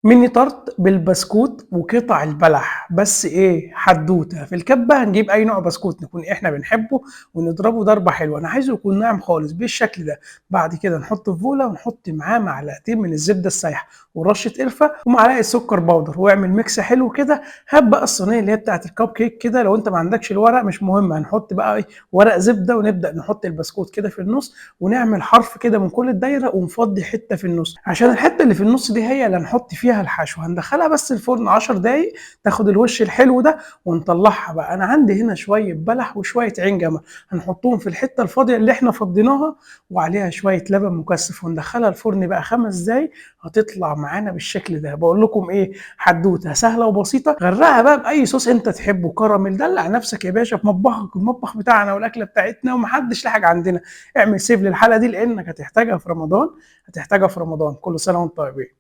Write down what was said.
ميني تارت بالبسكوت وقطع البلح، بس إيه حدوتة، في الكبة هنجيب أي نوع بسكوت نكون إحنا بنحبه ونضربه ضربة حلوة، أنا عايزه يكون ناعم خالص بالشكل ده، بعد كده نحطه في بولة ونحط معاه معلقتين من الزبدة السايحة ورشة قرفة ومعلقة سكر باودر واعمل ميكس حلو كده. هات بقى الصينية اللي هي بتاعة الكب كيك كده، لو أنت ما عندكش الورق مش مهم، هنحط بقى إيه ورق زبدة ونبدأ نحط البسكوت كده في النص ونعمل حرف كده من كل الدايرة ونفضي حتة في النص، عشان الحتة اللي في النص دي هي اللي هنحط فيها الحشو، هندخلها بس الفرن 10 دقايق تاخد الوش الحلو ده ونطلعها بقى. انا عندي هنا شوية بلح وشوية عين جمل هنحطهم في الحتة الفاضية اللي احنا فضيناها وعليها شوية لبن مكثف وندخلها الفرن بقى 5 دقايق، هتطلع معانا بالشكل ده. بقول لكم ايه، حدوته سهله وبسيطه، غرقها بقى باي صوص انت تحبه، كراميل، دلع نفسك يا باشا في مطبخك، المطبخ بتاعنا والاكله بتاعتنا ومحدش لحق عندنا. اعمل سيف للحلقه دي لانك هتحتاجها في رمضان، هتحتاجها في رمضان. كل سنه وانتم طيبين.